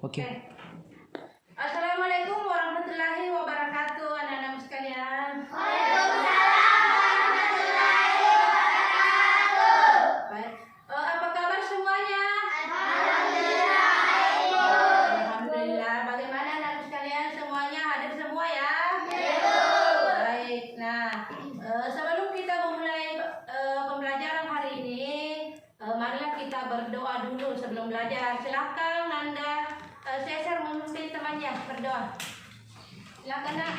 Oke. Assalamualaikum warahmatullahi wabarakatuh, anak-anak sekalian. Waalaikumsalam warahmatullahi wabarakatuh. Baik. Apa kabar semuanya? Alhamdulillah. Alhamdulillah. Bagaimana anak sekalian, semuanya hadir semua ya? Baik. Nah, sebelum kita memulai pembelajaran hari ini, marilah kita berdoa dulu sebelum belajar. Silakan Anda Cesar memimpin temannya berdoa. Silakan Nak.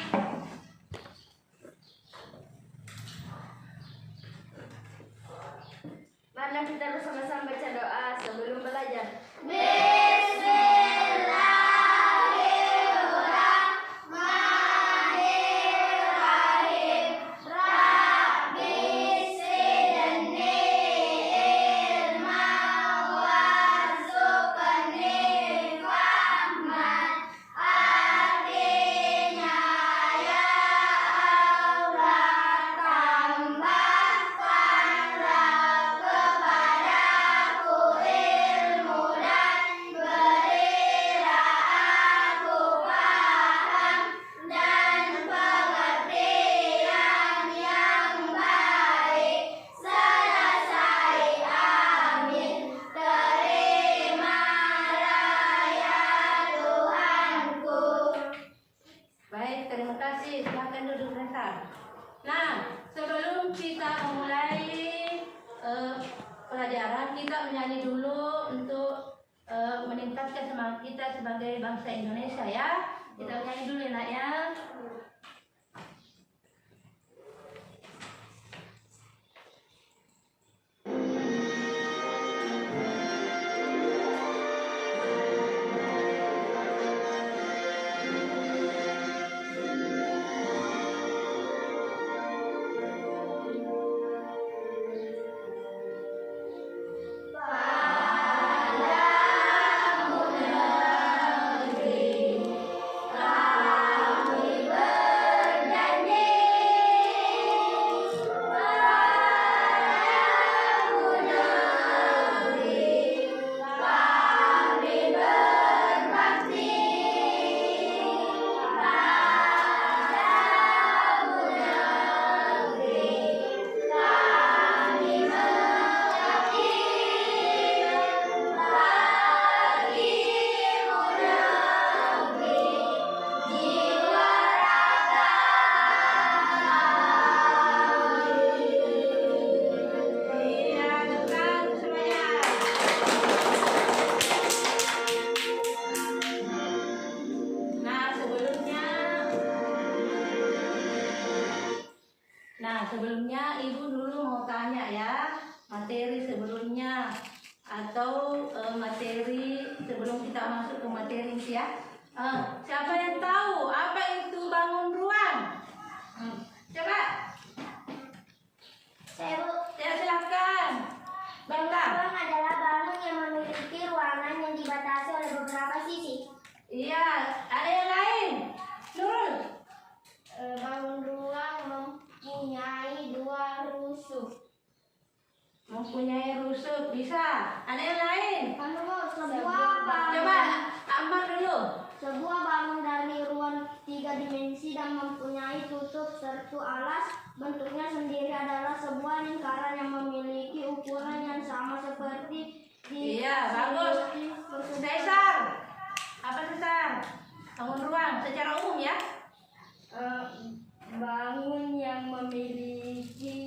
Marilah kita bersama-sama baca doa sebelum belajar. Bismillahirrahmanirrahim. Rabbi zidni ilma warzuqni fahman. Artinya ya Allah, tambahkanlah kepadaku ilmu dan berilah aku paham dan pengertian yang baik. Selesai, amin. Terimalah ya Tuhanku. Baik, terima kasih. Silakan duduk sebentar. Nah, sebelum kita memulai pelajaran, kita menyanyi dulu untuk meningkatkan semangat kita sebagai bangsa Indonesia ya. Kita menyanyi dulu ya Nak ya. Iya, tenang semuanya. Nah, sebelumnya Ibu dulu mau tanya ya, materi sebelumnya atau materi sebelum kita masuk ke materi ya. Siapa yang tahu apa itu bangun ruang? Coba. Saya Bu. Ya silakan. Bangga. Ruang adalah bangun yang memiliki ruangan yang dibatasi oleh beberapa sisi. Iya, ada yang lain. Nurul. Bangun ruang mempunyai dua rusuk. Mempunyai rusuk bisa. Ada yang lain. Coba Ammar dulu. Sebuah bangun dari ruang 3 dimensi dan mempunyai tutup serta alas. Bentuknya sendiri adalah sebuah lingkaran yang memiliki ukuran yang sama seperti di Iya, bagus. Cesar. Apa Cesar? Bangun ruang secara umum ya. Bangun yang memiliki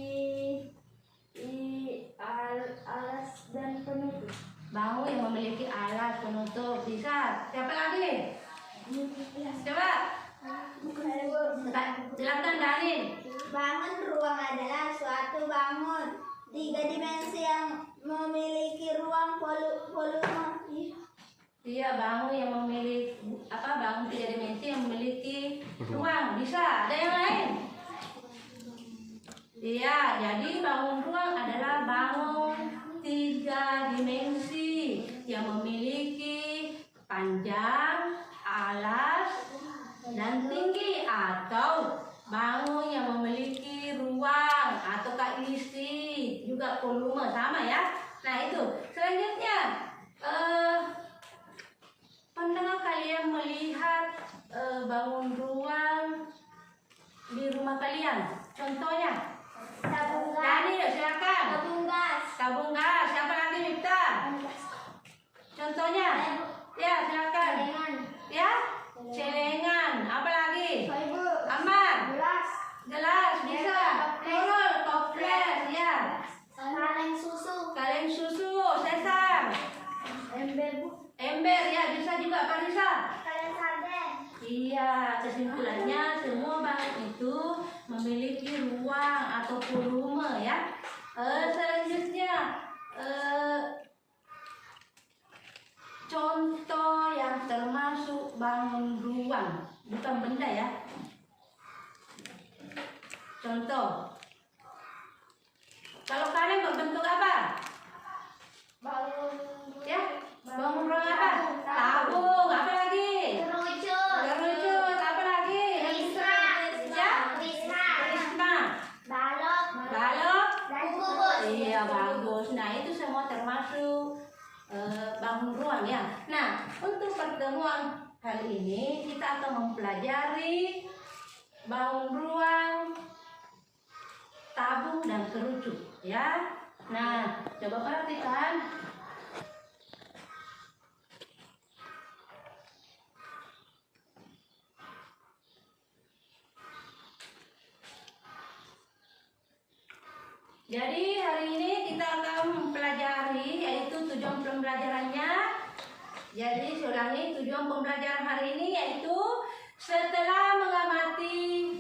alas dan penutup. Bangun yang memiliki alas penutup bisa. Siapa lagi? Coba. Silakan Danin. Bangun ruang adalah suatu bangun 3 dimensi yang memiliki ruang volume. Iya, bangun yang memiliki bangun 3 dimensi yang memiliki ruang bisa. Ada yang lain? Iya, jadi bangun ruang adalah bangun 3 dimensi yang memiliki panjang, alas, dan tinggi, atau bangun yang memiliki ruang atau isi juga volume sama ya. Nah itu selanjutnya pandangan kalian melihat bangun ruang di rumah kalian? Contohnya? Tabung gas. Tani, silakan. Tabung gas. Tabung gas. Siapa lagi Miftah? Contohnya? Ya, silakan. Celengan. Ya, celengan. Apa lagi? Fiber. Amar. Gelas. Gelas bisa. Nurul, toples. Ya. Kaleng susu. Kaleng susu. Sesar. Ember bu. Ember ya bisa juga Parisa. Kaleng sarden. Iya, kesimpulannya semua bangun itu memiliki ruang atau volume ya. Selanjutnya contoh yang termasuk bangun ruang, bukan benda ya. Contoh, kalau kalian berbentuk apa? Bangun. Ya, bangun ruang apa? Tabung. Apa lagi? Kerucut. Kerucut. Apa lagi? Prisma. Ya? Prisma. Prisma. Balok. Balok. Dan kubus. Iya, bagus. Nah, itu semua termasuk bangun ruang ya. Nah, untuk pertemuan kali ini kita akan mempelajari bangun ruang, tabung dan kerucut ya. Nah, coba perhatikan. Jadi hari ini kita akan mempelajari yaitu tujuan pembelajarannya. Jadi ulangi tujuan pembelajaran hari ini yaitu setelah mengamati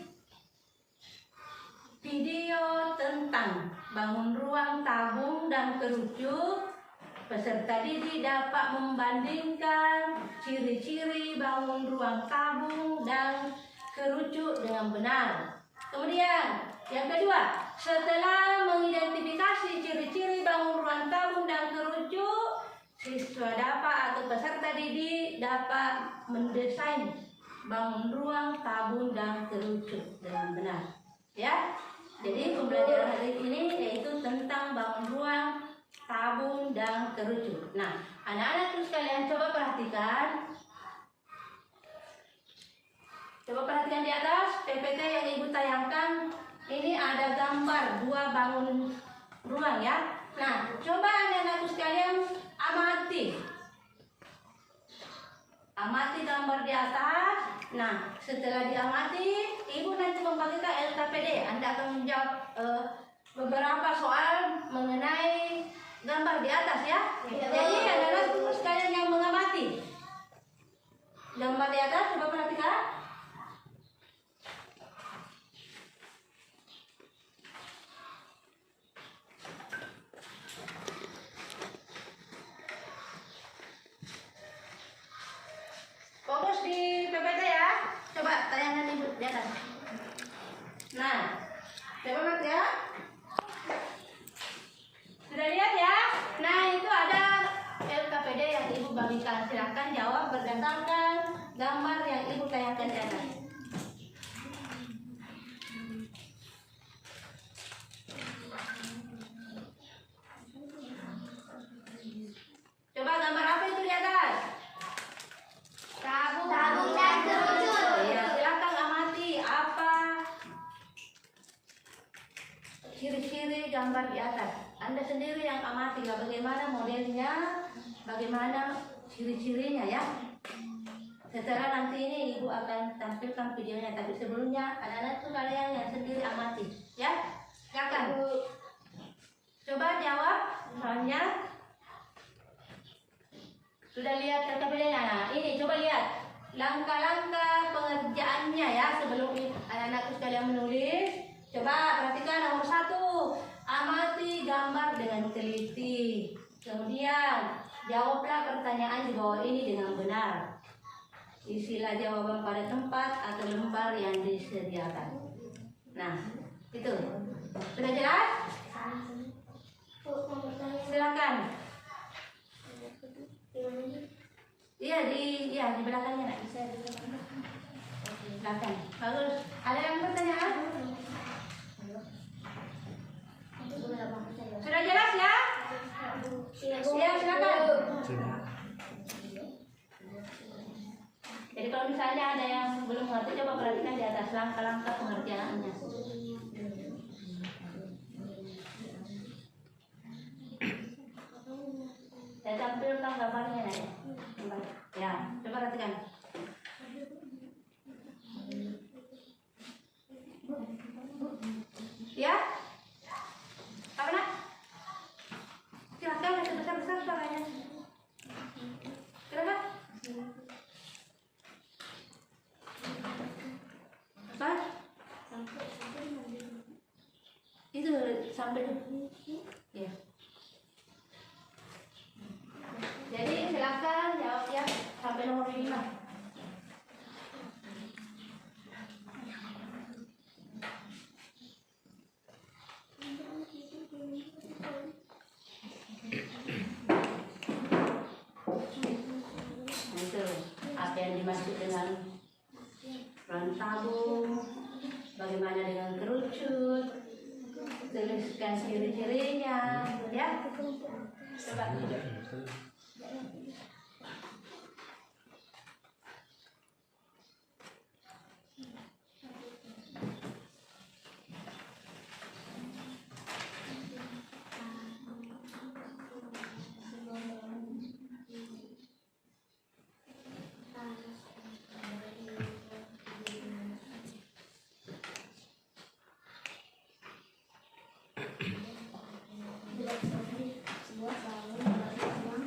video tentang bangun ruang, tabung dan kerucut, peserta didik dapat membandingkan ciri-ciri bangun ruang tabung dan kerucut dengan benar. Kemudian yang kedua, setelah mengidentifikasi ciri-ciri bangun ruang tabung dan kerucut, siswa dapat atau peserta didik dapat mendesain bangun ruang tabung dan kerucut dengan benar. Ya, jadi pembelajaran hari ini yaitu tentang bangun ruang, tabung dan kerucut. Nah, anak-anak terus kalian coba perhatikan. Coba perhatikan di atas PPT yang ibu tayangkan. Ini ada gambar dua bangun ruang ya. Nah, coba anak-anakku sekalian amati. Amati gambar di atas. Nah, setelah diamati, ibu nanti membagikan LKPD. Anda akan menjawab beberapa soal mengenai gambar di atas ya. Jadi anak-anakku sekalian yang mengamati gambar di atas, coba perhatikan. Fokus di PPT ya. Coba tayangan ibu di atas. Nah, coba lihat ya. Sudah lihat ya? Nah, itu ada LKPD yang ibu bagikan. Silahkan jawab berdasarkan gambar yang ibu tayangkan di atas. Coba gambar apa itu di atas? Tabung dan kerucut. Ya, silakan amati apa ciri-ciri gambar di atas. Anda sendiri yang amati lah bagaimana modelnya, bagaimana ciri-cirinya ya. Setelah nanti ini ibu akan tampilkan videonya, tapi sebelumnya anak-anak tuh kalian yang sendiri amati ya. Silakan. Coba jawab soalnya. Sudah lihat LKPD-nya? Nah, ini coba lihat langkah-langkah pengerjaannya ya sebelum anak-anakku sekalian menulis. Coba perhatikan nomor 1, amati gambar dengan teliti. Kemudian jawablah pertanyaan di bawah ini dengan benar. Isilah jawaban pada tempat atau lembar yang disediakan. Nah, itu sudah jelas? Silakan. Iya di belakangnya nak. Belakang. Bagus. Ada yang pertanyaan? Sudah jelas ya? Ya silakan. Jadi kalau misalnya ada yang belum mengerti, coba perhatikan di atas langkah-langkah pengertiannya. Saya tampilkan gambarnya ya. Ya, coba perhatikan. Ya, apa nak? Silakan yang sebesar-besar suaranya. Silakan. Apa? Itu sampai ya. Jadi silakan jawab ya sampai nomor 5. Itu apa yang dimaksud dengan peran tabung, bagaimana dengan kerucut, tuliskan ciri-cirinya, ya. Coba. Sebuah bangun dari ruang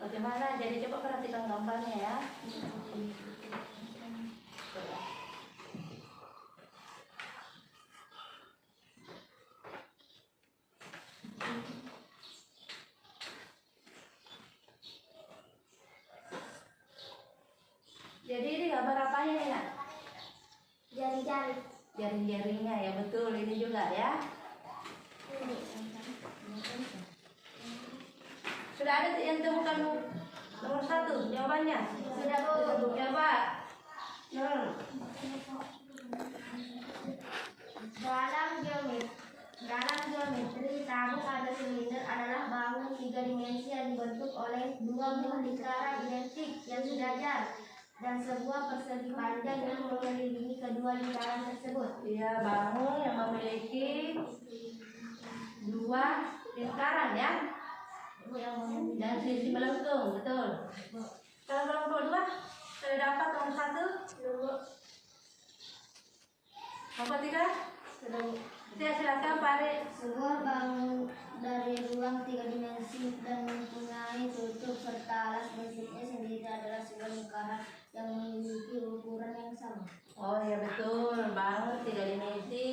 Bagaimana? Jadi coba perhatikan gambarnya ya. Jadi ini gambar apanya nih nak? jari-jari. Jaring-jaringnya ya, betul ini juga ya. Sudah ada yang temukan nomor 1 jawabannya? Sudah Bu. Coba. Dalam geometri, tabung atau silinder adalah bangun 3 dimensi yang dibentuk oleh 2 buah lingkaran identik yang sejajar dan sebuah persegi panjang yang mengelilingi kedua lingkaran tersebut. Iya, bangun yang memiliki 2 lingkaran ya. Dan sisi melengkung, betul. Kalau kelompok 2 sudah dapat nomor 1. Nomor 3 saya silakan Pak Ari. Sebuah bangun dari ruang 3 dimensi dan mempunyai tutup serta alas bentuknya sendiri adalah sebuah lingkaran yang memiliki ukuran yang sama. Oh ya betul, bangun 3 dimensi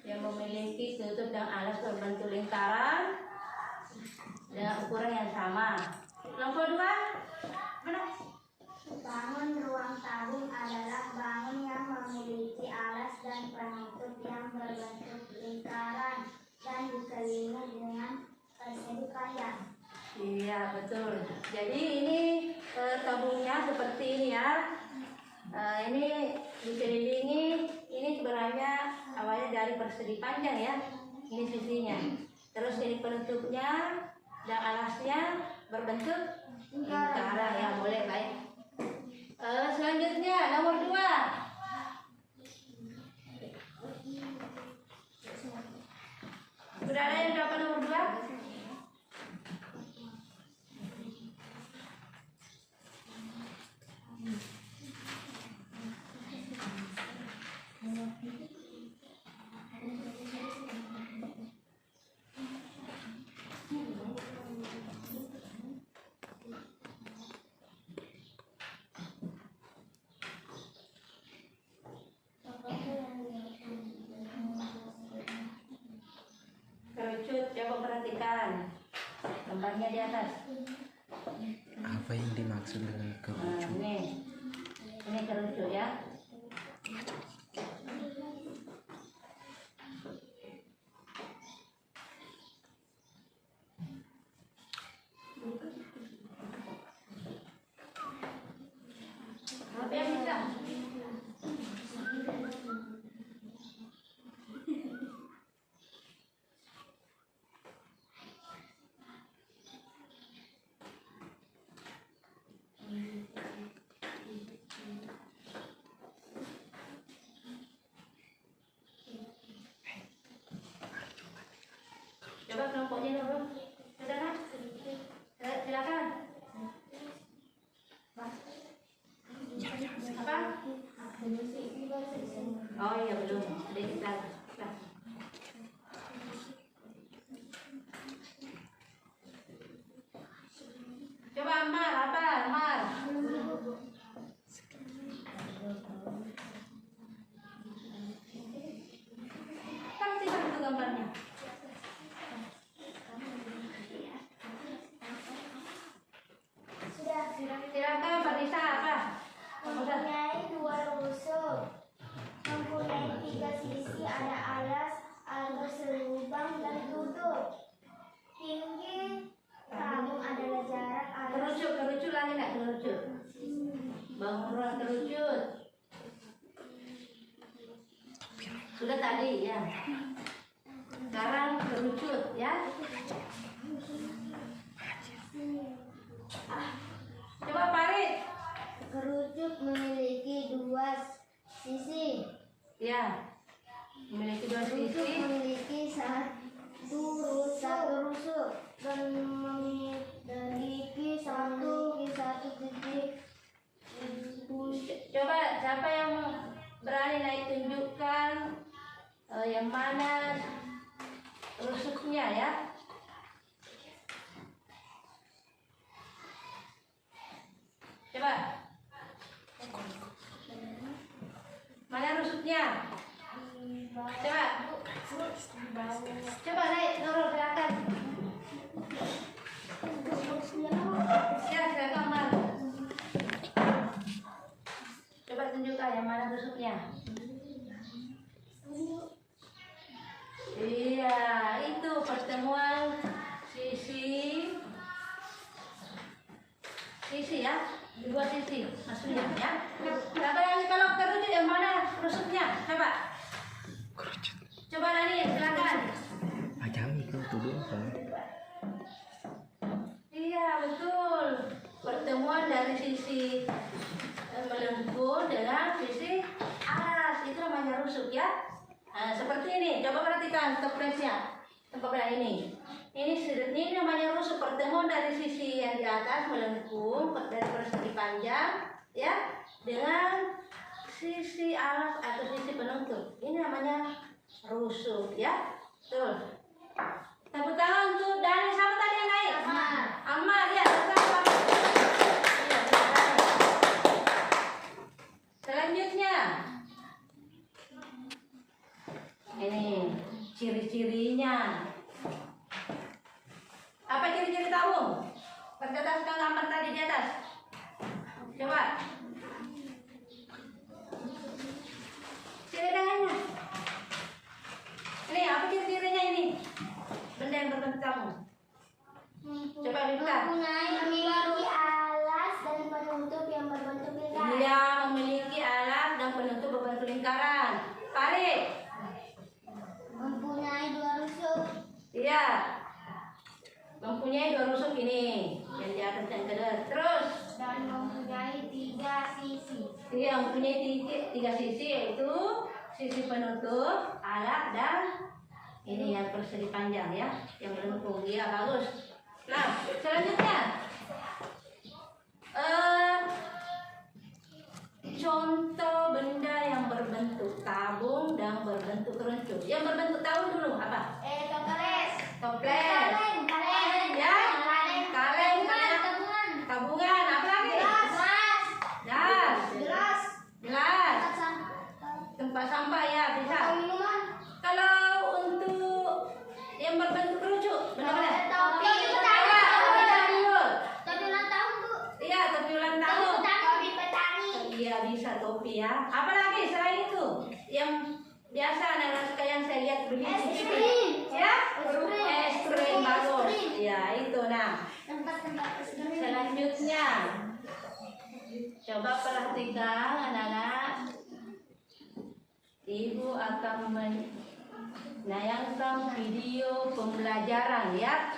yang memiliki tutup dan alas berbentuk lingkaran dengan ukuran yang sama. Kelompok 2 mana? Bangun ruang tabung adalah bangun yang memiliki alas dan penutup yang berbentuk lingkaran dan dikelilingi dengan persegi panjang. Iya betul. Jadi ini tabungnya seperti ini ya. Ini dikelilingi. Ini sebenarnya awalnya dari persegi panjang ya. Ini sisinya. Terus ini penutupnya dan alasnya berbentuk lingkaran ya, boleh baik. Selanjutnya nomor 2. Sudah ada yang dapat nomor 2? perhatikan gambarnya di atas. Apa yang dimaksud dengan Nah, kerucut? ini kerucut ya. Apa yang bisa? Coba kelompoknya dulu. Sudah kan? Silakan. Apa? Oh iya belum. Ada kita. Nah. Coba Amar, apa? Amar. Kasih satu gambarnya. Silakan Farisa apa? Mempunyai 2 rusuk, mempunyai 3 sisi, ada alas, ada selubang dan tutup. Tinggi tabung adalah jarak alas. Kerucut lagi nggak kerucut? Bangun ruang kerucut. Sudah tadi ya. Sekarang kerucut ya. Coba Farid. Kerucut memiliki 2 sisi. Ya. Memiliki 2 Kerucut sisi. memiliki satu rusuk dan memiliki satu titik. Coba siapa yang berani naik tunjukkan yang mana rusuknya ya. Coba. Mana rusuknya? Coba. Coba naik turun silakan. Ya, silakan Mar. Coba tunjukkan yang mana rusuknya. Iya, itu pertemuan sisi ya, 2 sisi maksudnya ya. Siapa yang kalau kerucut yang mana rusuknya? Coba Nani, silakan. Jangan itu tuduh apa? Iya betul. Pertemuan dari sisi melengkung dengan sisi alas itu namanya rusuk ya. Nah, seperti ini. Coba perhatikan topletnya. Tempat ini. Ini namanya rusuk, pertemuan dari sisi yang di atas melengkung dari persegi panjang ya dengan sisi alas atau sisi penutup. Ini namanya rusuk ya. Betul. Tepuk tangan untuk Dani. Siapa tadi yang naik? Amar ya. Sama. Iya, silakan. Selanjutnya ini ciri-cirinya. Apa ciri-ciri tabung? Percatatkan gambar tadi di atas. Coba. Ciri tangannya. Ini apa ciri-cirinya ini? Benda yang berbentuk tabung. Coba dibuka. Memiliki alas dan penutup yang berbentuk lingkaran. Dia memiliki alas dan penutup berbentuk lingkaran. Farid. Mempunyai 2 rusuk. Iya. Mempunyai 2 rusuk ini. Yang di atas dan kedua. Terus. Dan mempunyai 3 sisi. Dia mempunyai 3 sisi, yaitu sisi penutup, alat, dan ini yang persegi panjang ya, yang melengkung. Iya bagus. Nah selanjutnya contoh benda yang berbentuk tabung dan berbentuk kerucut. Yang berbentuk tabung dulu apa? Toples. Ya. Kaleng. Tabungan. Apa lagi? Jas. Gelas. Tempat sampah ya bisa. Kalau untuk yang berbentuk kerucut, benda ya. Apalagi selain itu yang biasa anak-anak suka yang saya lihat begini. Es krim. Ya, Es krim. es krim bagus. Es krim. Ya itu. Nah, Tempat-tempat es krim. selanjutnya coba perhatikan anak-anak. Ibu akan menayangkan video pembelajaran ya.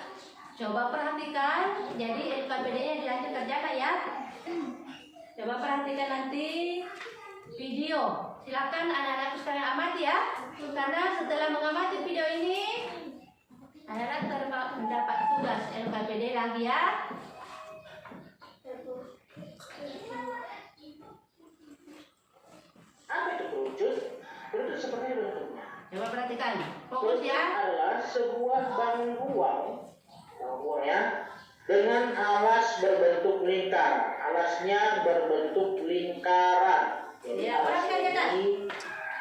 Coba perhatikan. Jadi LKPD-nya dilanjut kerjakan ya. Coba perhatikan nanti video. Silakan anak-anak sekalian amati ya. Karena setelah mengamati video ini, anak-anak mendapat tugas LKPD lagi ya. Apa itu kerucut? Kerucut seperti itu bentuknya. Coba perhatikan. Fokus Kerucut ya. adalah sebuah bangkuang ya, dengan alas berbentuk lingkaran. Alasnya berbentuk lingkaran. Jadi Ya, perhatikan ya, Kak. ini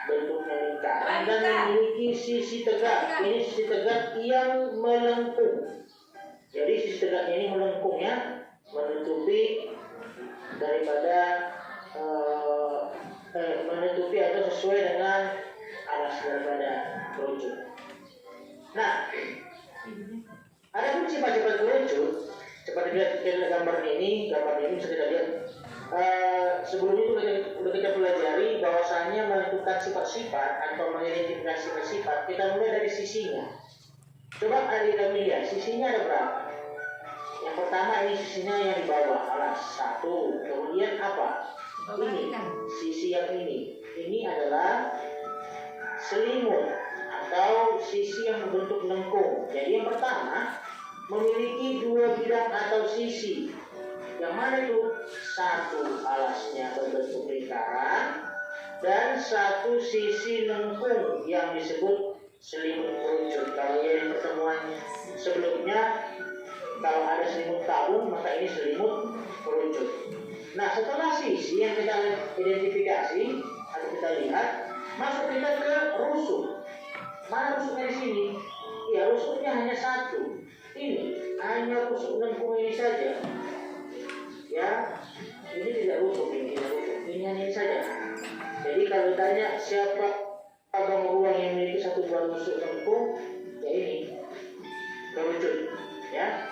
bentuknya lingkaran dan Perhatikan. memiliki sisi tegak. Perhatikan. Ini sisi tegak yang melengkung. Jadi sisi tegaknya ini melengkung ya, menutupi daripada menutupi atau sesuai dengan alas daripada kerucut. Nah, ada pun sifat-sifat kerucut seperti kita gambar ini bisa kita lihat. Sebelum itu sudah kita pelajari bahwasanya menentukan sifat-sifat atau mengidentifikasi sifat-sifat kita mulai dari sisinya. Coba adik kami lihat sisinya ada berapa? Yang pertama ini sisinya yang di bawah alas 1. Kemudian apa? Ini sisi yang ini adalah selimut atau sisi yang berbentuk lengkung. Jadi yang pertama memiliki 2 bidang atau sisi. Yang mana itu? 1 alasnya berbentuk lingkaran dan 1 sisi lengkung yang disebut selimut kerucut. Kalau yang pertemuan sebelumnya kalau ada selimut tabung maka ini selimut kerucut. Nah, setelah sisi yang kita identifikasi atau kita lihat, masuk kita ke rusuk. Mana rusuknya di sini? Ya, rusuknya hanya 1. Ini hanya rusuk lengkung ini saja. Ya, ini tidak rusuk ini, tidak rusuk. Ini hanya ini saja. Jadi kalau ditanya siapa abang ruang yang memiliki 1 buah rusuk lengkung, ya ini kerucut. Ya.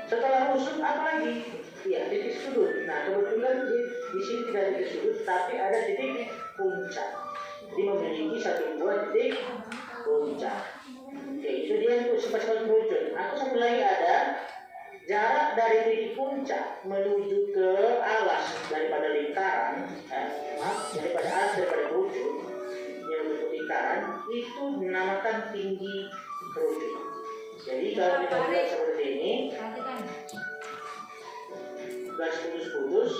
Setelah rusuk apa lagi? Ya, titik sudut. Nah, kebetulan di sini tidak titik sudut, tapi ada titik puncak. Jadi memiliki 1 buah titik puncak. Oke, itu dia untuk sifat-sifat kerucut. Aku satu lagi ada jarak dari titik puncak menuju ke alas daripada lingkaran. Daripada alas daripada kerucut yang bentuk lingkaran itu dinamakan tinggi kerucut. Jadi kalau kita lihat seperti ini. Perhatikan. Garis putus-putus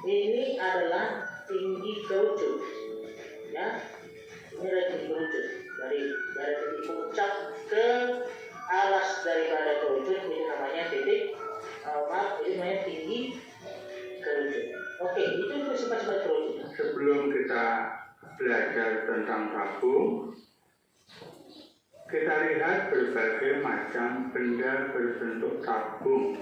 ini adalah tinggi kerucut ya, ini adalah tinggi kerucut dari titik puncak ke alas daripada kerucut, ini namanya titik ini namanya tinggi kerucut. Oke, itu untuk sifat-sifat kerucut. Sebelum kita belajar tentang tabung, kita lihat berbagai macam benda berbentuk tabung.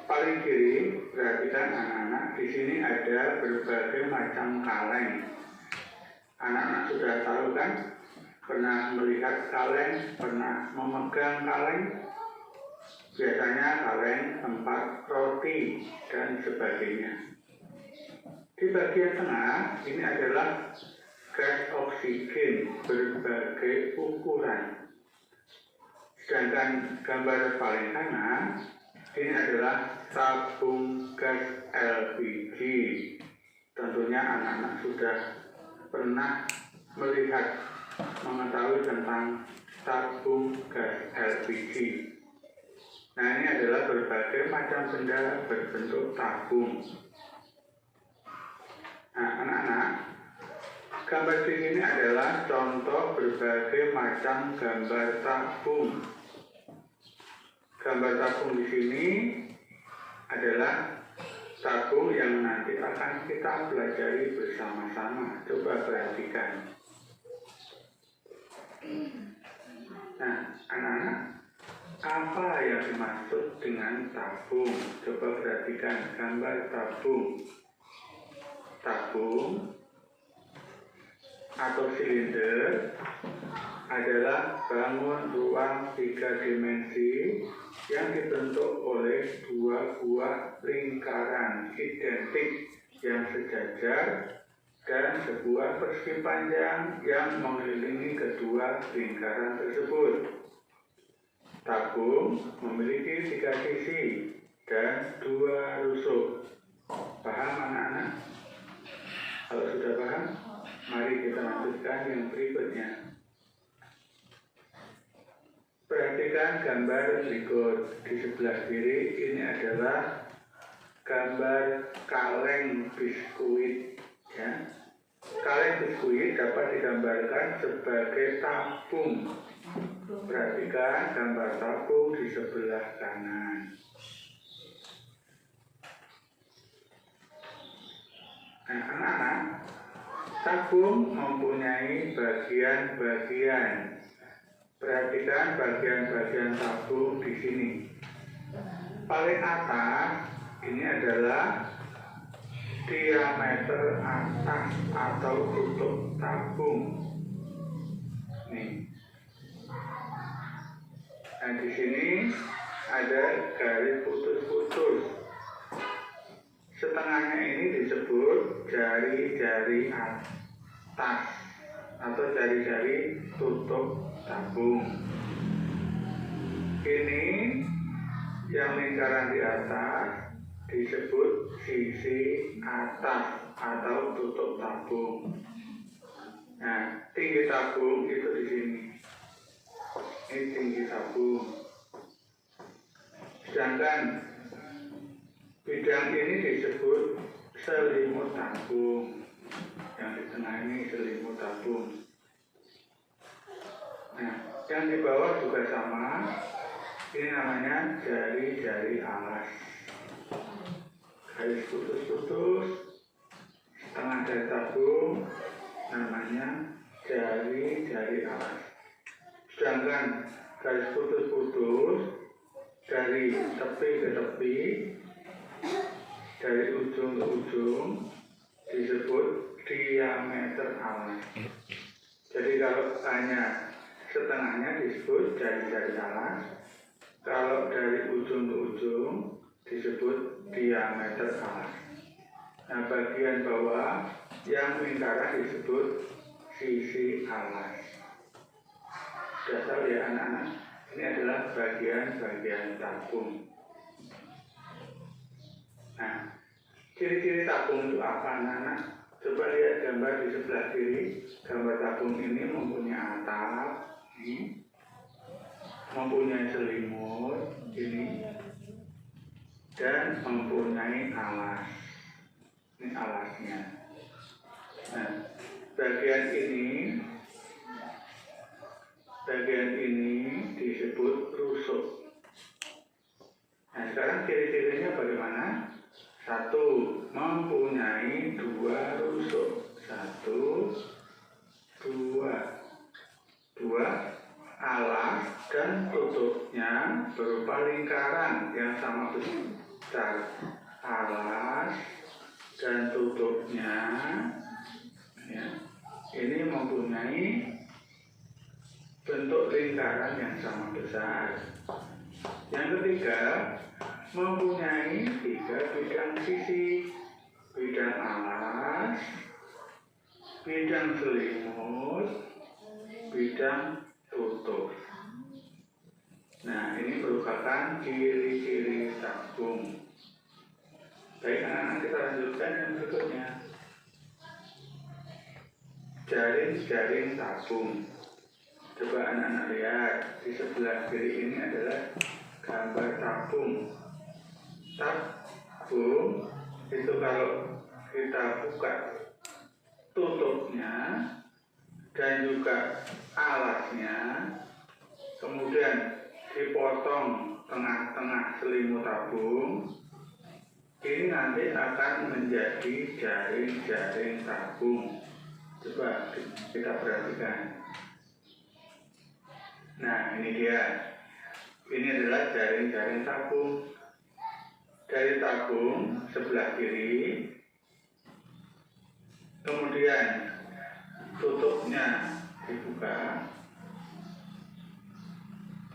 Paling kiri, perhatikan anak-anak, di sini ada berbagai macam kaleng. Anak-anak sudah tahu kan? Pernah melihat kaleng, pernah memegang kaleng? Biasanya kaleng tempat roti dan sebagainya. Di bagian tengah, ini adalah gas oksigen berbagai ukuran. Sedangkan gambar paling kanan, ini adalah tabung gas LPG. Tentunya anak-anak sudah pernah melihat, mengetahui tentang tabung gas LPG. Nah, ini adalah berbagai macam benda berbentuk tabung. Nah, anak-anak, gambar di sini adalah contoh berbagai macam gambar tabung. Gambar tabung di sini adalah tabung yang nanti akan kita pelajari bersama-sama. Coba perhatikan. Nah, anak-anak, apa yang dimaksud dengan tabung? Coba perhatikan gambar tabung. tabung atau silinder adalah bangun ruang 3 dimensi yang dibentuk oleh 2 buah lingkaran identik yang sejajar dan sebuah persegi panjang yang mengelilingi kedua lingkaran tersebut. Tabung memiliki 3 sisi dan 2 rusuk. Paham anak-anak? Kalau sudah paham, mari kita lanjutkan yang berikutnya. Perhatikan gambar berikut. Di sebelah kiri ini adalah gambar kaleng biskuit. Ya. Kaleng biskuit dapat digambarkan sebagai tabung. Perhatikan gambar tabung di sebelah kanan. Nah, anak-anak, tabung mempunyai bagian-bagian. Perhatikan bagian-bagian tabung di sini. Paling atas ini adalah diameter atas atau tutup tabung. Nih. Nah, di sini ada garis putus-putus. Setengahnya ini disebut jari-jari atas atau jari-jari tutup tabung. Ini yang lingkaran di atas disebut sisi atas atau tutup tabung. Nah, tinggi tabung itu di sini. Ini tinggi tabung. Sedangkan bidang ini disebut selimut tabung. Yang di tengah ini selimut tabung. Nah, yang di bawah juga sama. Ini namanya jari-jari alas. Garis putus-putus setengah dari tabung namanya jari-jari alas. Sedangkan garis putus-putus dari tepi ke tepi, dari ujung ke ujung disebut diameter alas. Jadi kalau hanya setengahnya disebut jari-jari alas, kalau dari ujung ke ujung disebut diameter alas. Nah, bagian bawah yang lingkaran disebut sisi alas. Sudah tahu ya anak-anak? Ini adalah bagian-bagian tabung. Nah, ciri-ciri tabung itu apa anak-anak? Coba lihat gambar di sebelah kiri. Gambar tabung ini mempunyai atap, ini, mempunyai selimut, ini, dan mempunyai alas. Ini alasnya. Nah, bagian ini disebut rusuk. Nah, sekarang ciri-cirinya bagaimana? 1. Mempunyai 2 rusuk. 1, 2. 2. Alas dan tutupnya berupa lingkaran yang sama besar. Alas dan tutupnya ya, ini mempunyai bentuk lingkaran yang sama besar. Yang ketiga, mempunyai 3 bidang sisi. Bidang alas, bidang selimut, bidang tutup. Nah, ini merupakan ciri-ciri tabung. Baik, anak-anak, kita lanjutkan yang berikutnya. Jaring-jaring tabung. Coba anak-anak lihat, di sebelah kiri ini adalah gambar tabung. Tabung itu kalau kita buka tutupnya dan juga alasnya, kemudian dipotong tengah-tengah selimut tabung, ini nanti akan menjadi jaring-jaring tabung. Coba kita perhatikan. Nah, ini dia. Ini adalah jaring-jaring tabung. Dari tabung sebelah kiri kemudian tutupnya dibuka,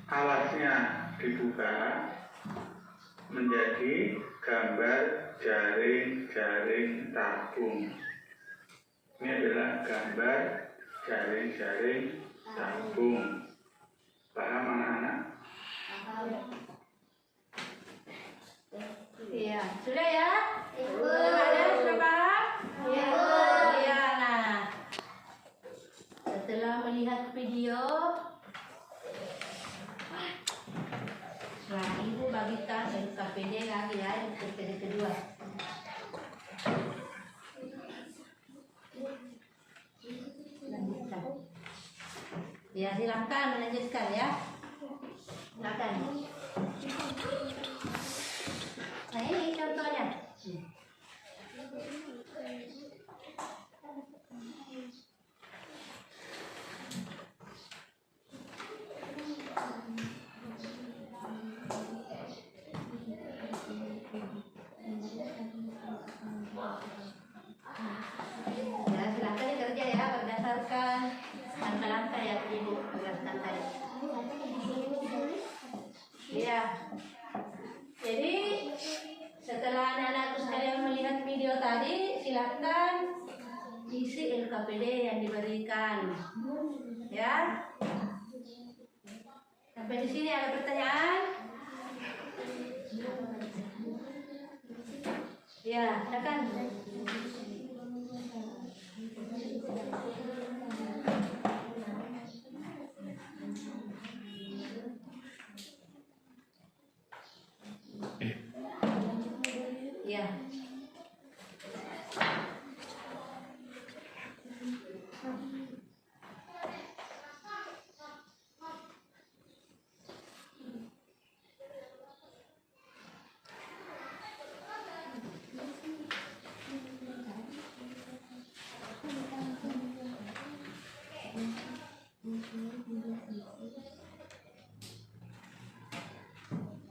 alasnya dibuka, menjadi gambar jaring-jaring tabung. Ini adalah gambar jaring-jaring tabung. Paham anak-anak? Iya, sudah ya? Sudah paham? Iya. Iya, nah. Setelah melihat video, nah ibu bagikan LKPD lagi ya, LKPD kedua. Lanjutkan. Ya, silakan melanjutkan ya. Silakan. Nah ini contohnya. Ya, silakan dikerja ya berdasarkan langkah-langkah yang ibu jelaskan tadi. Iya. Jadi setelah anak-anakku sekalian melihat video tadi, silakan isi LKPD yang diberikan. Ya. Sampai di sini ada pertanyaan? Ya, silakan. Ya.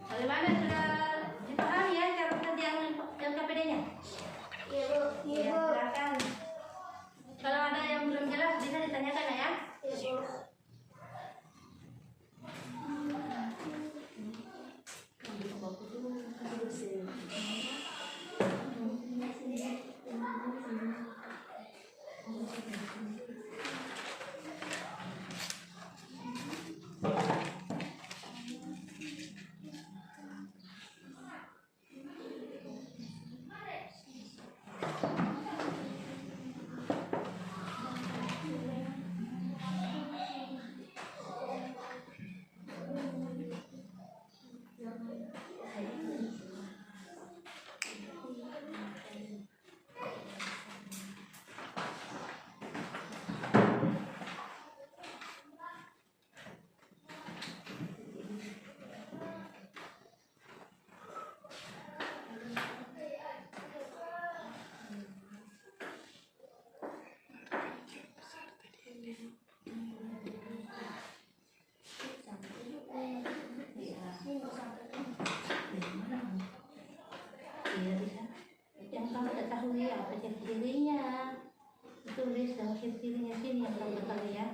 Bagaimana sudah dipahami ya cara kerjaan LKPD-nya? Iya, Bu. Ya, silakan. Kalau ada yang belum jelas bisa ditanyakan ya. Iya, Bu. Iya, bisa. Yang kamu ketahui apa ciri-cirinya, tulis dalam ciri-cirinya sini yang kamu ketahui ya.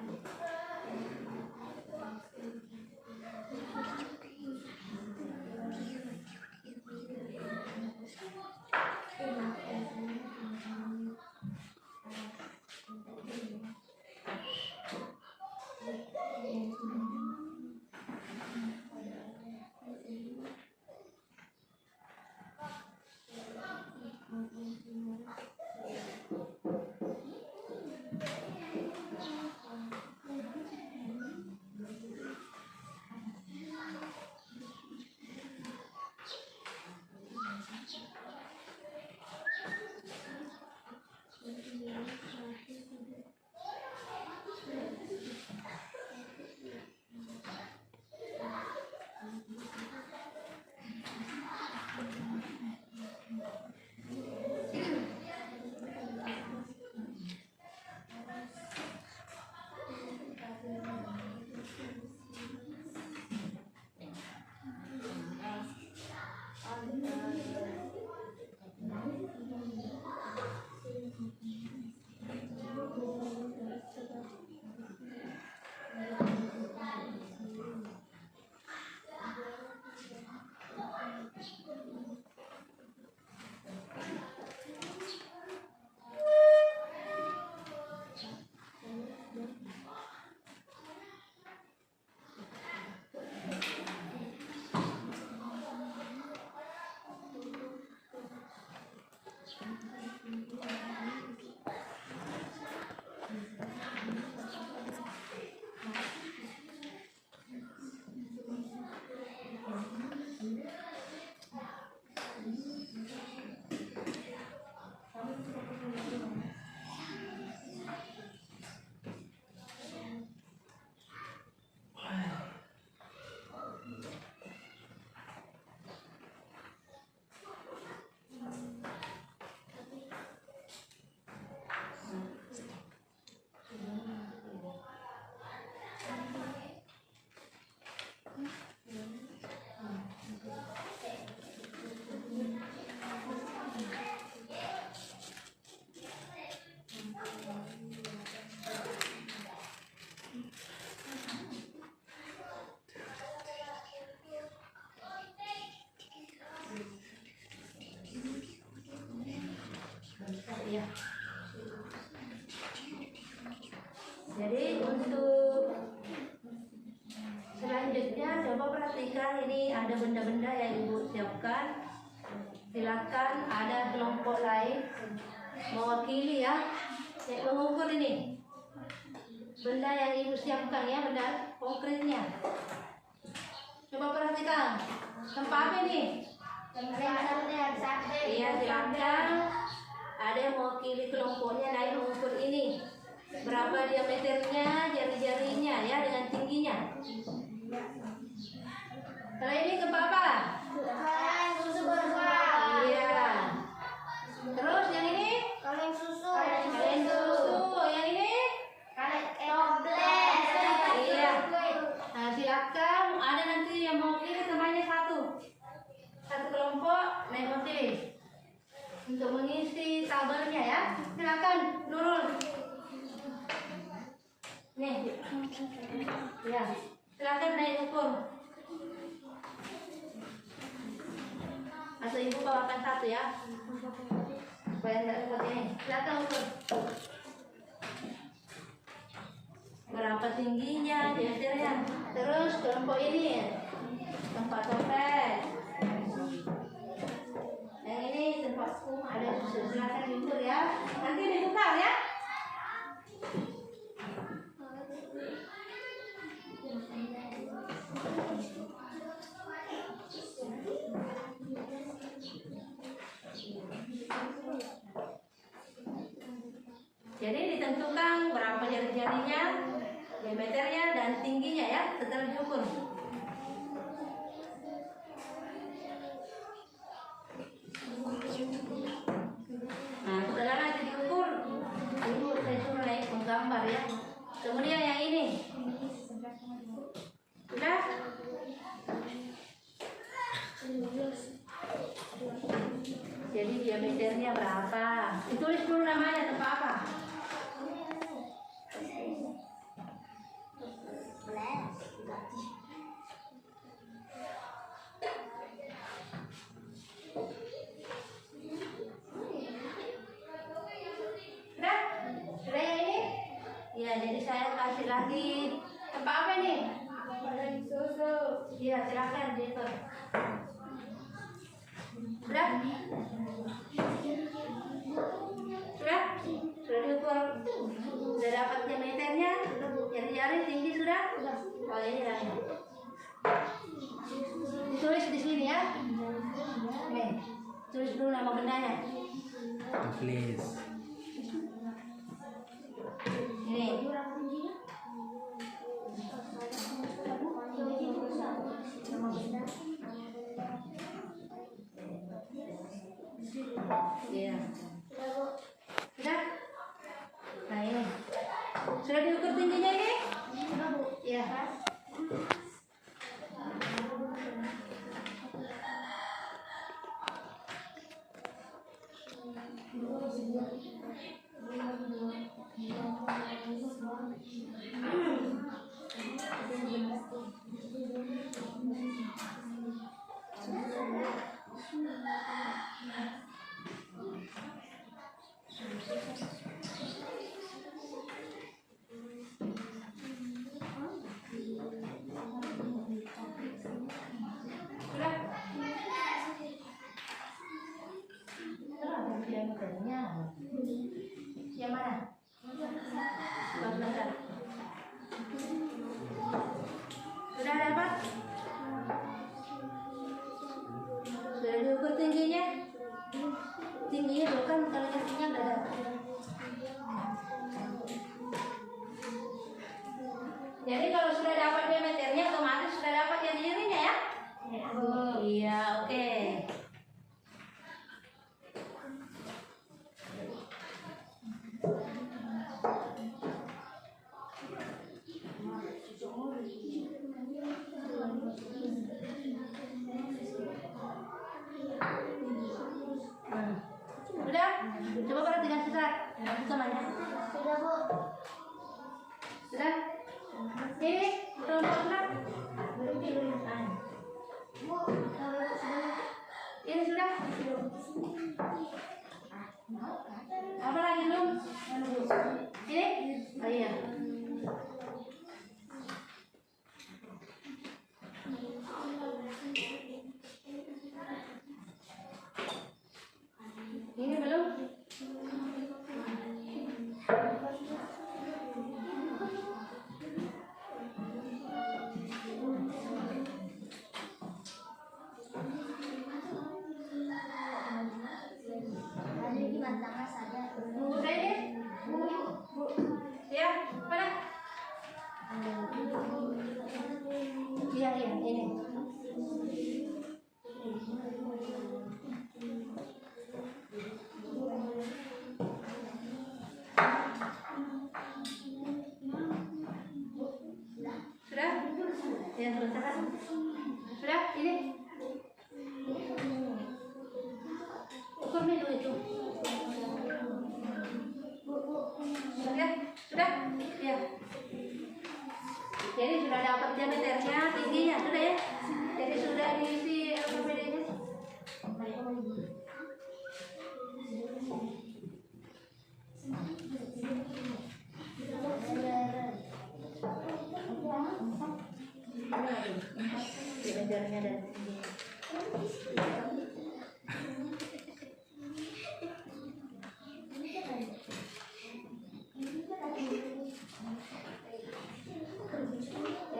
Jadi untuk selanjutnya coba perhatikan, ini ada benda-benda yang Ibu siapkan. Silakan ada kelompok lain mewakili ya, yang mengukur ini benda yang Ibu siapkan ya, benda konkretnya. Coba perhatikan, tempat apa ini? Iya, silakan ada yang mewakili kelompoknya naik mengukur ini. Berapa diameternya, jari-jarinya ya, dengan tingginya. Kalau ini ke apa? Iya. Terus yang ini? Kaleng susu. Kaleng susu. Yang ini? Toples. Iya. Nah, silakan ada nanti yang mewakili temannya satu kelompok mewakili untuk mengisi tabelnya ya. Silakan Nurul. Nih. Ya. Silakan naik ukur. Atau Ibu bawakan satu ya, supaya tidak seperti ini. Silakan ukur. Berapa tingginya, diameternya. Terus kelompok ini tempat toples. Yang ini tempat ada susu. Silakan diukur ya. Nanti ditukar ya. Jadi ditentukan berapa jari-jarinya, diameternya dan tingginya ya, setelah diukur. Nah, setelah nanti diukur, Ibu saya suruh naik menggambar ya. Kemudian yang ini, sudah? Jadi diameternya berapa? Ditulis dulu namanya, tempat apa? Sudah? Sudah yang ini? Ya, jadi saya kasih lagi tempat apa ini? Susu. Ya, silakan dihitung. Sudah? Sudah? Sudah diukur? Sudah dapat diameternya? Jari-jari tinggi sudah? Oh, ini lah. Tulis di sini ya. Nih, tulis dulu nama bendanya. Please. Ini. Iya. Sudah? Nah ini. Sudah diukur tingginya ini? Iya. Yang mana? Bentar. Sudah dapat? Sudah diukur tingginya? Tingginya bukan, kalau tingginya enggak ada. Jadi kalau sudah dapat diameternya, otomatis sudah dapat jari-jarinya ya? Iya, oke. Udah? Coba perhatikan sesaat. Semuanya. Sudah, Bu. Sudah? Ini kelompok sudah? Bu, Ini sudah? Apa lagi belum? Ini? Oh iya. dapat diameternya, tingginya sudah ya. Jadi sudah diisi LPPD-nya. Diameternya dan tingginya.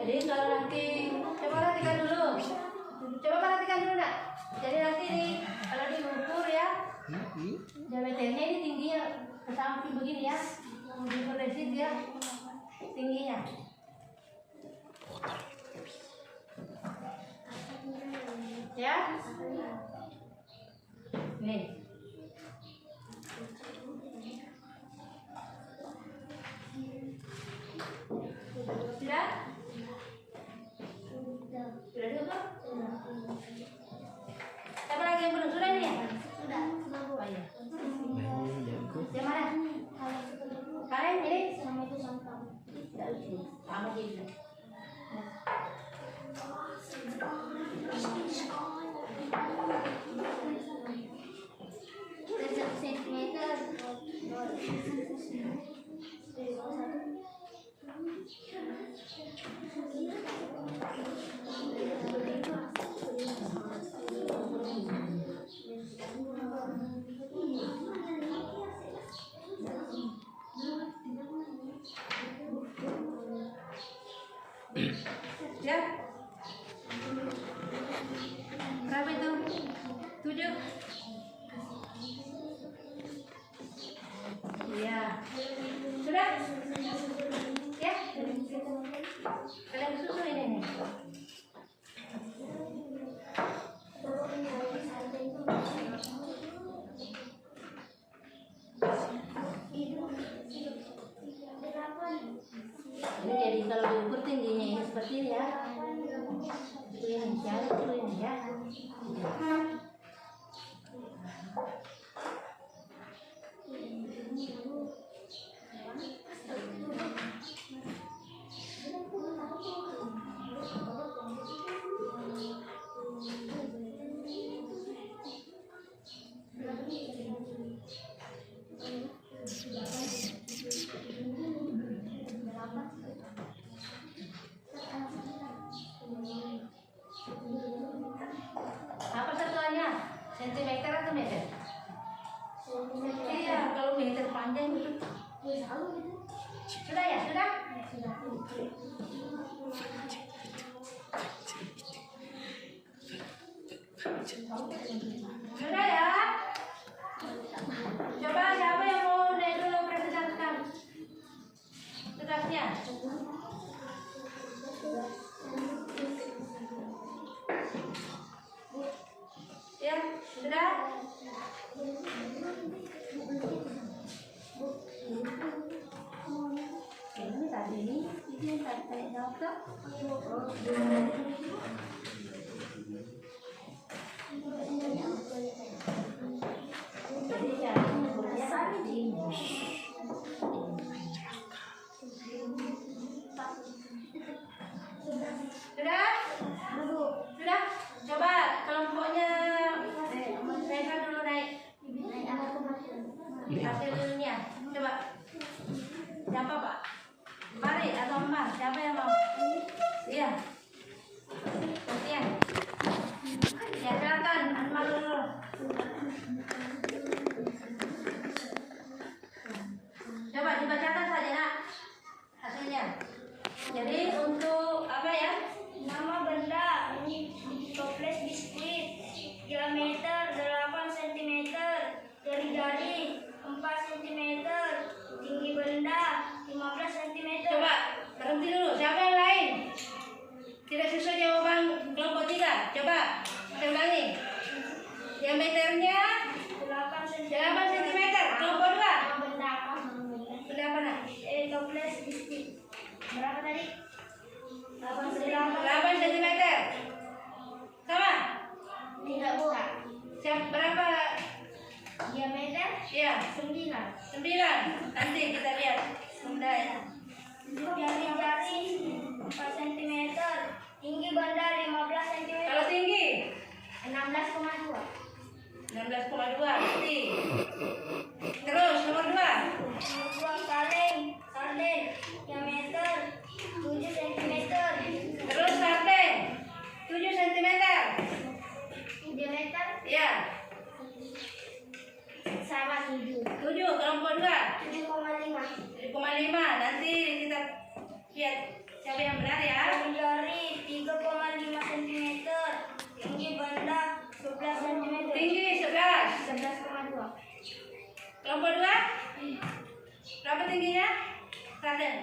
Jadi kalau nanti coba perhatikan dulu nak. Jadi nanti kalau diukur ya, diameternya ini tingginya ke samping begini ya, diukur dari situ ya, tingginya. Ya, nih. Sudah? Sudah diukur? Siapa lagi yang belum? Sudah ini ya? Sudah. Oh iya. Yang mana? Kalian ini? Sama itu sama. Tidak lucu. Sama juga. Sentimeter. Ya. Berapa itu? 7. Iya. Sudah? Ya. Kalian susu ini nih. Ini jadi kalau diukur tingginya ini seperti ini ya. Itu yang jauh, itu yang ya. Apa satuannya? Sentimeter atau meter? Iya, kalau meter panjang itu. Sudah ya, sudah? Sudah ya? Coba siapa yang mau naik dulu presentasikan tugasnya? Ya, sudah? Ini tadi ini tadi jawab tak? Jadi cara mengukurnya tadi ini. Sudah? Sudah? Coba kelompoknya mereka dulu naik hasilnya. Coba. Siapa Pak? Mari atau Emar? Siapa yang mau? Iya. Gantian. Ya silakan, Anwar dulu. Coba dibacakan saja nak hasilnya. Jadi untuk apa ya? Nama benda ini toples biskuit, diameter 8 cm, jari-jari 4 cm, tinggi benda 15 cm. Coba berhenti dulu. Siapa yang lain? Tidak sesuai jawaban kelompok 3. Coba saya ulangi. Diameternya 8 cm. 8 cm. Kelompok 2. Nama benda apa? Benda apa nak? Toples biskuit. Berapa tadi? 8 cm. 8 cm. Sama? Tidak buka. Siapa berapa? Diameter Ya, 9. 9. Nanti kita lihat bendanya. Jari-jari 4 cm, nanti kita lihat siapa yang benar ya. Jari 3,5 cm. Tinggi benda 11 cm. Tinggi 11. 11,2. Kelompok 2? Berapa tingginya? Raden.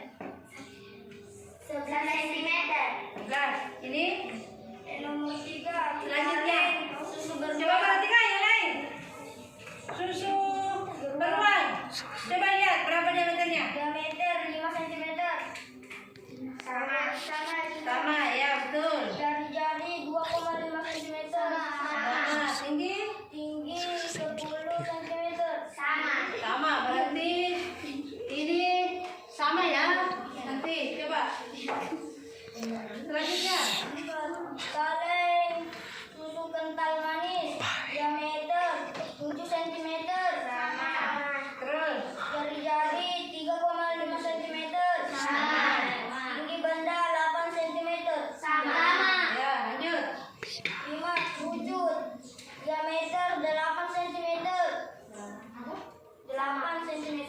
11 cm. 11. Ini Nomor 3. selanjutnya. Susu Coba beruang. perhatikan yang lain. Susu beruang. Coba lihat berapa diameternya. Diameter 5 cm. Sama. Sama ya, betul. Jari-jari 2,5 cm. Sama. Tinggi? Tinggi 10 cm. Sama. Berarti ini sama ya. Nanti coba. Selanjutnya. Kaleng susu kental manis. Diameter 7 cm. Terus. Jari-jari 3,5 cm. Tinggi benda 8 cm. Ya, lanjut. 5 wujud. Diameter 8 cm. 8 cm.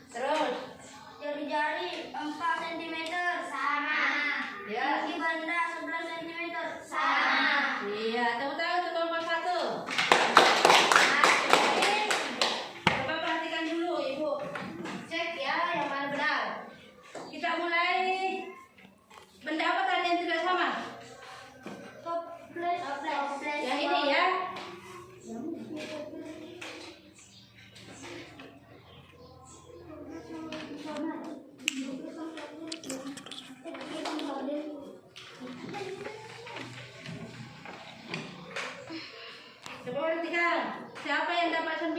Terus. Jari-jari 4 cm. Ya. Tinggi benda 11 cm. Iya, tepuk tangan untuk kelompok 1. Coba perhatikan dulu, Ibu. Cek ya yang mana benar. Kita mulai. Benda apa tadi yang tidak sama? Toples. Yang ini ya. Coba perhatikan. Siapa yang dapat 9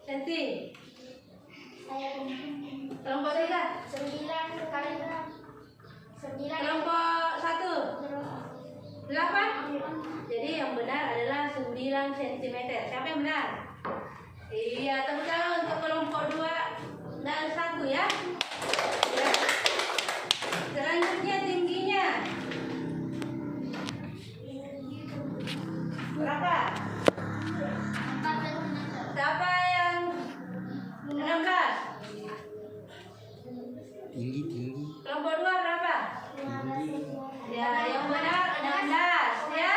senti? Kelompok 3. 9 kali berapa? 9. Kelompok 1. 8. Jadi yang benar adalah 9 cm. Siapa yang benar? Iya, tepuk tangan untuk kelompok 2 dan 1 ya. Ya. Selanjutnya tingginya berapa? Siapa yang 16? Tinggi. Kelompok 2 berapa? Ya, yang benar 16 ya.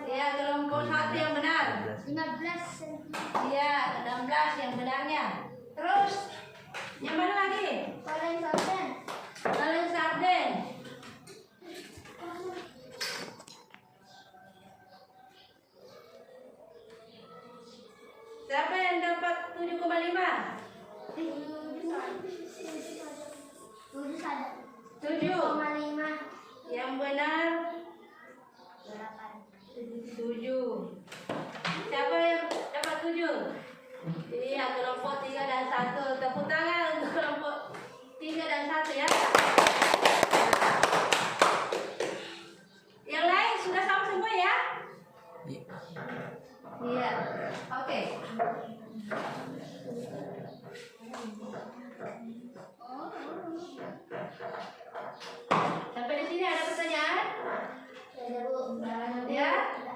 Ya, kelompok 1 yang benar. 15 Iya, 16 yang benarnya. Terus yang mana lagi? kaleng sarden. Kaleng sarden. Siapa yang dapat 7,5? 7. 7,5. Yang benar 7. Siapa yang dapat 7? Iya, kelompok 3 dan 1. Tepuk tangan untuk kelompok 3 dan 1 ya. Yang lain sudah sama semua ya? Iya. Oke. Sampai di sini ada pertanyaan? Ya?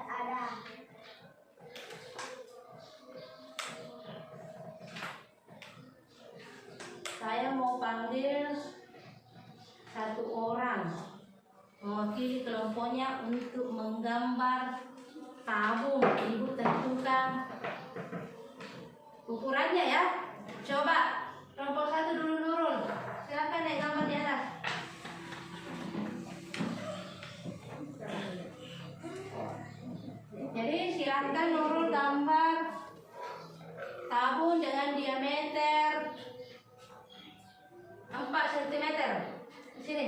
Ada. Saya mau panggil satu orang mewakili kelompoknya untuk menggambar tabung. Ibu tentukan ukurannya ya. Coba kelompok 1 dulu turun. Silakan naik gambar di atas. Jadi silakan nurul gambar tabung dengan diameter 4 cm. Di sini.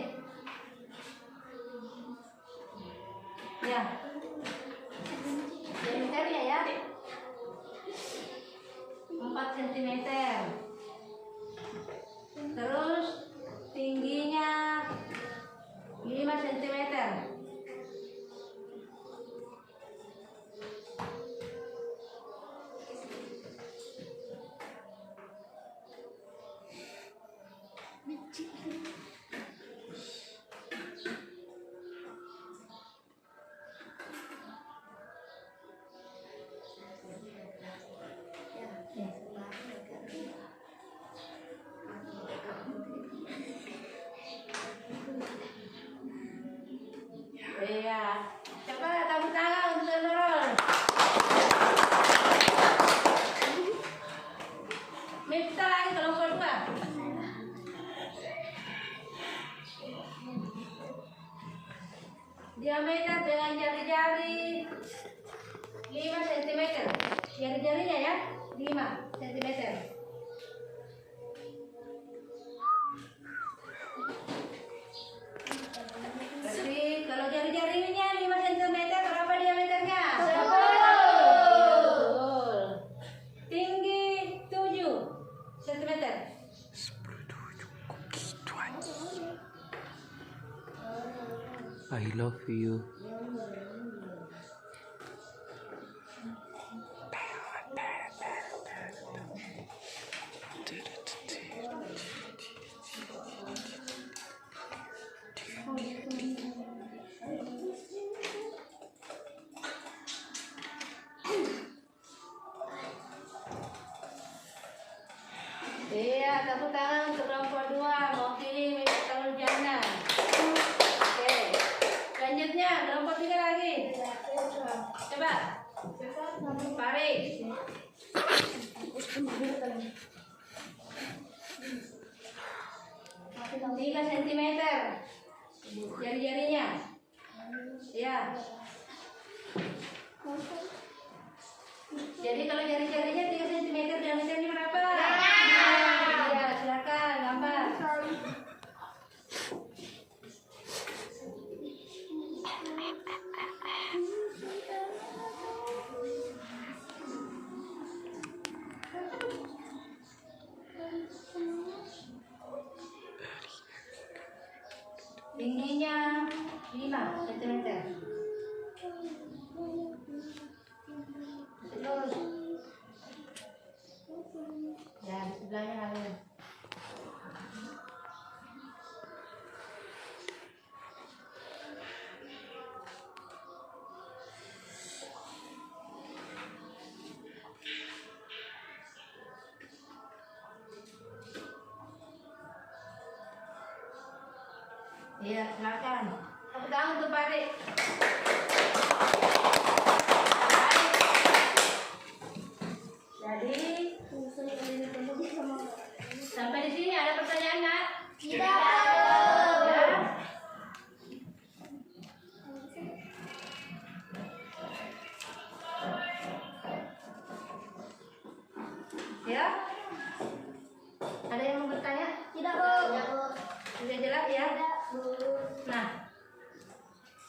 Ya. Diameternya ya. 4 cm. Terus tingginya 5 cm. Iya. Coba tepuk tangan untuk Nurul. Minta lagi kelompok 2. Diameter dengan jari-jari 5 cm. Jari-jarinya ya 5 cm. Berarti kalau jari-jarinya 5 cm berapa diameternya? 10. Tinggi 7 cm. I love you. Iya, tepuk tangan untuk kelompok 2 mewakili Miss Telur Jana. Oke, selanjutnya kelompok 3 lagi. Coba, Farid. 3 cm jari-jarinya. Ya. Jadi kalau jari-jarinya 3 cm diameternya berapa? Iya, silakan gambar. Tingginya 5 cm. Terus. Ya, di sebelahnya lagi. Iya, silakan. Tepuk tangan untuk Pak Adik. Jadi, sampai di sini ada pertanyaan nggak? Tidak. Ya. Ya. Ada yang mau bertanya? Tidak, Bu. Sudah jelas ya? Nah,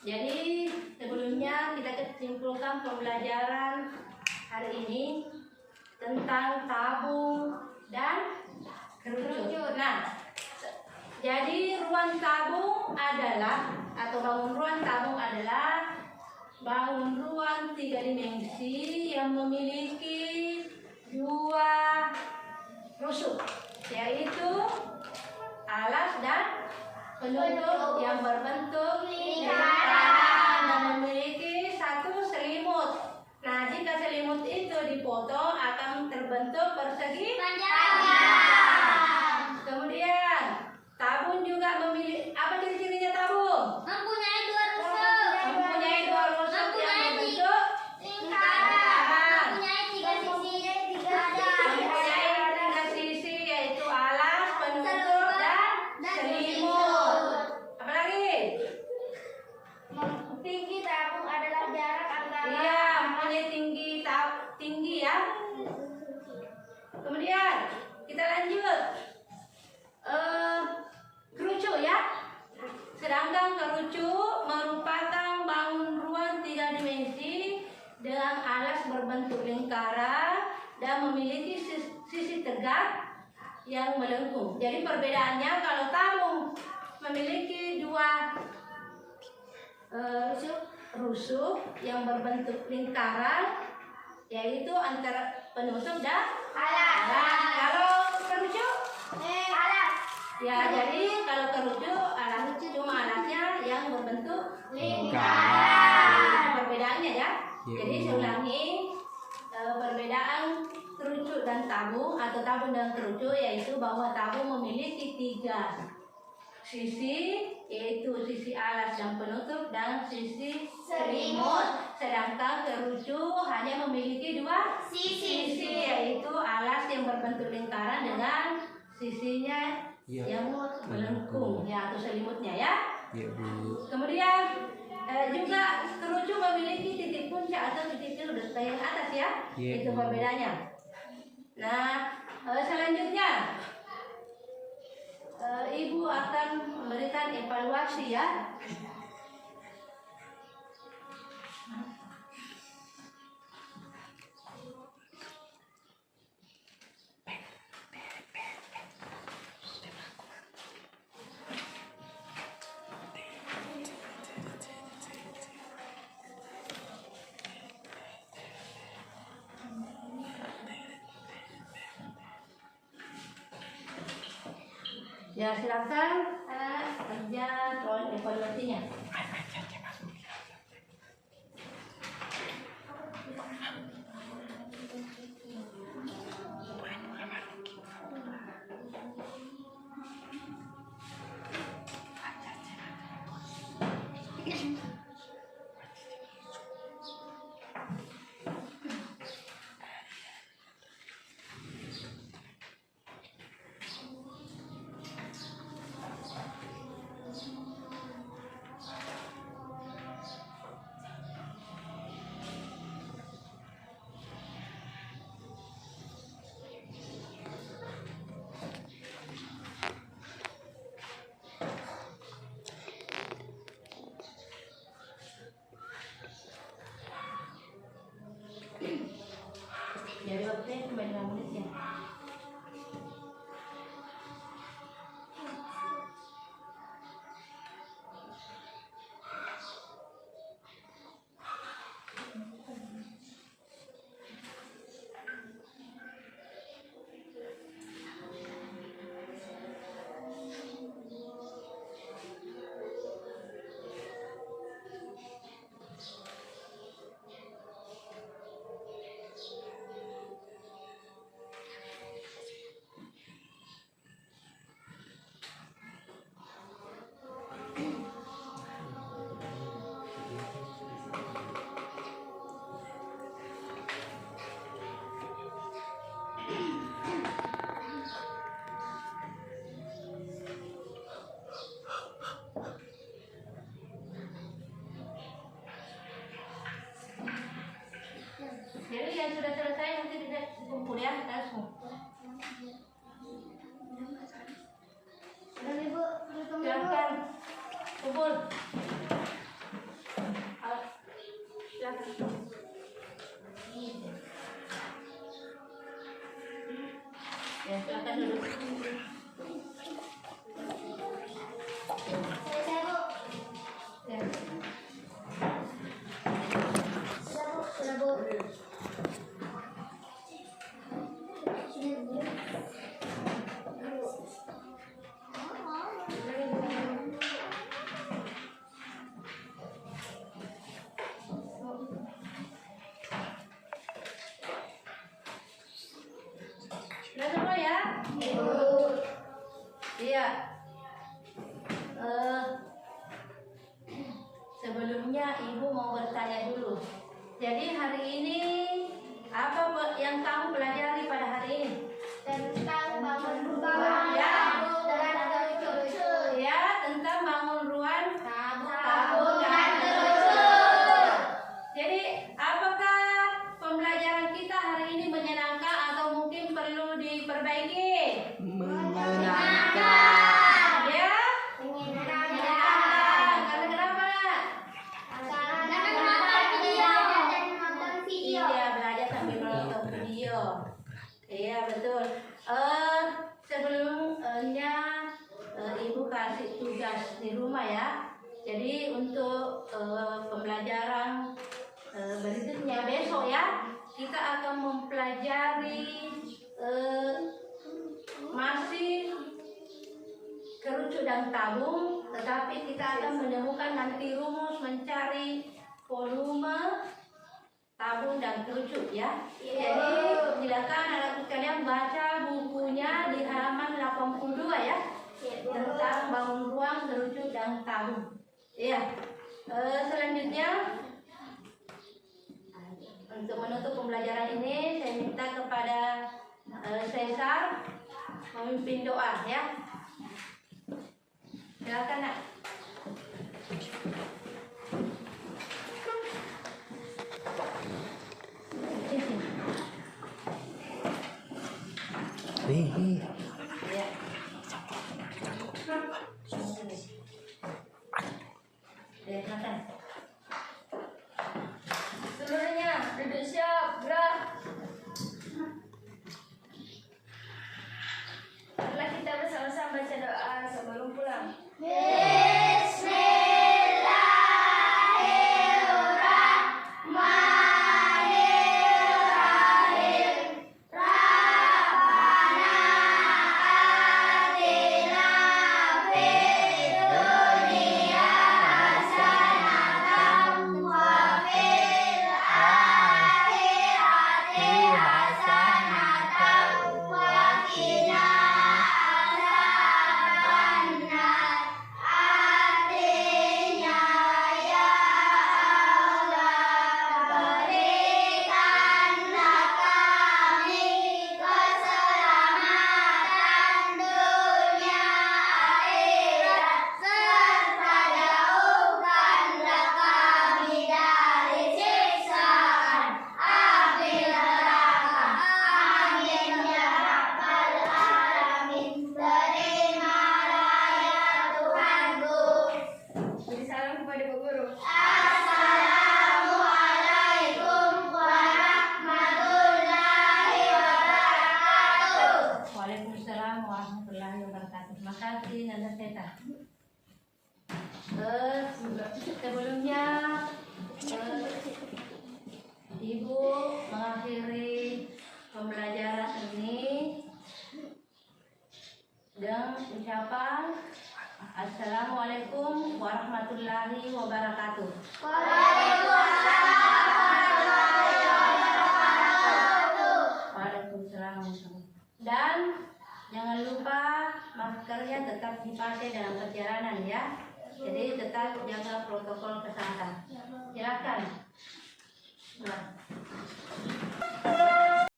jadi sebelumnya kita simpulkan pembelajaran hari ini tentang tabung dan kerucut. Nah, jadi ruang tabung adalah atau bangun ruang tabung adalah bangun ruang 3 dimensi yang memiliki 2 rusuk, yaitu alas dan penutup yang berbentuk lingkaran dan memiliki 1 selimut. Nah, jika selimut itu dipotong akan terbentuk persegi panjang. Kemudian tabung juga memiliki apa ciri-cirinya tabung? Mempunyai 2 rusuk. Mempunyai 2 rusuk yang berbentuk Lingkaran. Mempunyai 3 sisi. mempunyai 3 sisi, yaitu alas, penutup dan selimut. Apa lagi? Tinggi tabung adalah jarak antara Iya, mempunyai tinggi ya. Kemudian kita lanjut. Kerucut ya. Sedangkan kerucut merupakan bangun ruang 3 dimensi dengan alas berbentuk lingkaran dan memiliki sisi tegak yang melengkung. Jadi perbedaannya, kalau tabung memiliki 2 rusuk yang berbentuk lingkaran, yaitu antara penutup dan alas. Kalau kerucut, alas. ya jadi kalau kerucut alas cuma alasnya yang berbentuk Lingkaran. Itu perbedaannya ya. Ya. Jadi saya ulangi, perbedaan kerucut dan tabung atau tabung dan kerucut, yaitu bahwa tabung memiliki 3 sisi, yaitu sisi alas yang penutup dan sisi selimut. Sedangkan kerucu hanya memiliki dua sisi, yaitu alas yang berbentuk lingkaran dengan sisinya yang melengkung ya, atau selimutnya ya. Ya Bu. Kemudian juga kerucu memiliki titik puncak atau titik sudut bagian atas ya. Iya, Itu Bu. perbedaannya. Nah, selanjutnya Ibu akan memberikan evaluasi ya. Ya, silakan kerja soal evaluasinya. Jadi waktunya cuma 5 menit ya. Jadi yang sudah selesai nanti tidak kumpul ya, langsung. Dan Ibu, Silakan kumpul. Silakan. Ya, silakan duduk. selesai Bu. Ya. Sudah Bu. Sudah semua ya? Iya. Sebelumnya Ibu mau bertanya dulu. Jadi hari ini apa yang kamu pelajari pada hari ini? Tentang bangun Ya. dan kerucu. Ya, tentang bangun ruang Tabung dan kerucut. Jadi, apakah pembelajaran kita hari ini menyenangkan atau mungkin perlu diperbaiki? Menyenangkan. Ya? menyenangkan. Menyenangkan. Karena kenapa? Karena menonton video dan menonton video. Iya, belajar sambil menonton video. Iya, betul. Sebelumnya Ibu kasih tugas di rumah ya. Jadi untuk pembelajaran berikutnya besok ya, kita akan mempelajari masih kerucut dan tabung, tetapi kita akan menemukan nanti rumus mencari volume tabung dan kerucut ya. Jadi silakan anak kalian baca bukunya di halaman 82 ya, tentang bangun ruang kerucut dan tahu. Iya. Selanjutnya untuk menutup pembelajaran ini saya minta kepada Cesar memimpin doa ya. Silakan Nak. Ya. Silakan. Seluruhnya duduk siap, gerak. Marilah kita bersama-sama baca doa sebelum pulang. Beri salam kepada Bu Guru. Waalaikumsalam warahmatullahi wabarakatuh. Terima kasih Nanda Seta. Sebelumnya Ibu mengakhiri pembelajaran ini dengan ucapan Assalamualaikum warahmatullahi wabarakatuh. Waalaikumsalam. Dan jangan lupa maskernya tetap dipakai dalam perjalanan ya. Jadi tetap jaga protokol kesehatan. Silakan. Nah.